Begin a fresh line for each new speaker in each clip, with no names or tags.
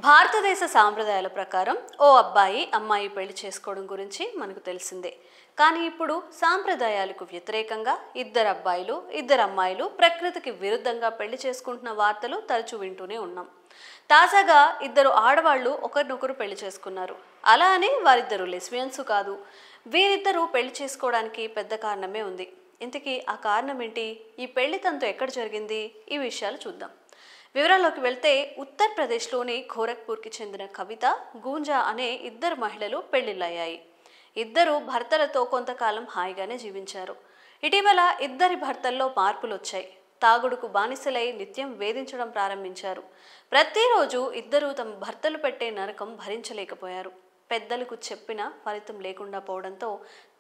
భారతదేశ సాంప్రదాయాల ప్రకారం ఓ అబ్బాయి అమ్మాయి పెళ్లి చేసుకోవడం గురించి మనకు తెలిసిందే. కానీ ఇప్పుడు సాంప్రదాయాలకు వ్యతిరేకంగా ఇద్దరు అబ్బాయిలు ఇద్దరు అమ్మాయిలు ప్రకృతికి విరుద్ధంగా పెళ్లి చేసుకుంటున్న వార్తలు తరచూ వింటూనే ఉన్నాం. తాజాగా ఇద్దరు ఆడవాళ్లు ఒకరినొకరు పెళ్లి చేసుకున్నారు. అలా అని వారిద్దరు లెస్బియన్స్ కాదు. వీరిద్దరూ పెళ్లి చేసుకోవడానికి పెద్ద కారణమే ఉంది. ఇంతకీ ఆ కారణం ఏంటి? ఈ పెళ్లి తంతు ఎక్కడ జరిగింది? ఈ విషయాలు చూద్దాం. వివరాల్లోకి వెళ్తే ఉత్తరప్రదేశ్లోని గోరఖ్పూర్కి చెందిన కవిత, గూంజా అనే ఇద్దరు మహిళలు పెళ్లిళ్ళయ్యాయి. ఇద్దరు భర్తలతో కొంతకాలం హాయిగానే జీవించారు. ఇటీవల ఇద్దరి భర్తల్లో మార్పులు వచ్చాయి. తాగుడుకు బానిసలై నిత్యం వేధించడం ప్రారంభించారు. ప్రతిరోజు ఇద్దరూ తమ భర్తలు పెట్టే నరకం భరించలేకపోయారు. పెద్దలకు చెప్పినా ఫలితం లేకుండా పోవడంతో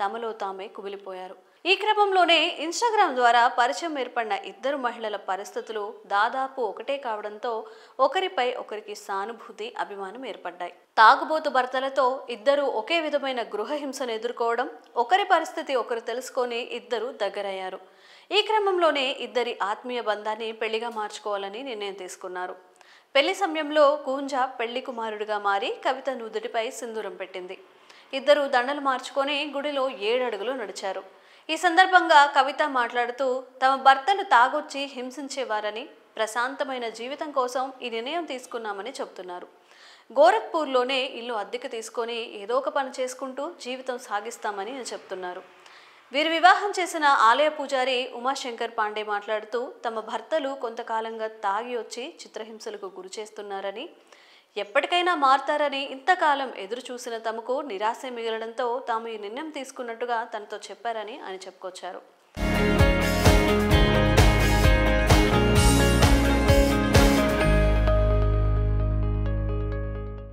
తమలో తామే కుమిలిపోయారు. ఈ క్రమంలోనే ఇన్స్టాగ్రామ్ ద్వారా పరిచయం ఏర్పడిన ఇద్దరు మహిళల పరిస్థితులు దాదాపు ఒకటే కావడంతో ఒకరిపై ఒకరికి సానుభూతి, అభిమానం ఏర్పడ్డాయి. తాగుబోతు భర్తలతో ఇద్దరు ఒకే విధమైన గృహహింసను ఎదుర్కోవడం, ఒకరి పరిస్థితి ఒకరు తెలుసుకొని ఇద్దరు దగ్గరయ్యారు. ఈ క్రమంలోనే ఇద్దరి ఆత్మీయ బంధాన్ని పెళ్లిగా మార్చుకోవాలని నిర్ణయం తీసుకున్నారు. పెళ్లి సమయంలో గూంజా పెళ్లి కుమారుడిగా మారి కవిత నుదుటిపై సింధూరం పెట్టింది. ఇద్దరు దండలు మార్చుకొని గుడిలో 7 అడుగులు నడిచారు. ఈ సందర్భంగా కవిత మాట్లాడుతూ తమ భర్తలు తాగొచ్చి హింసించేవారని, ప్రశాంతమైన జీవితం కోసం ఈ నిర్ణయం తీసుకున్నామని చెబుతున్నారు. గోరఖ్పూర్లోనే ఇల్లు అద్దెకు తీసుకొని ఏదో ఒక పని చేసుకుంటూ జీవితం సాగిస్తామని చెప్తున్నారు. వీరు వివాహం చేసిన ఆలయ పూజారి ఉమాశంకర్ పాండే మాట్లాడుతూ తమ భర్తలు కొంతకాలంగా తాగి వచ్చి చిత్రహింసలకు గురి చేస్తున్నారని, ఎప్పటికైనా మారతారని ఇంతకాలం ఎదురు చూసిన తమకు నిరాశ మిగలడంతో తాము ఈ నిర్ణయం తీసుకున్నట్టుగా తనతో చెప్పారని ఆయన చెప్పుకొచ్చారు.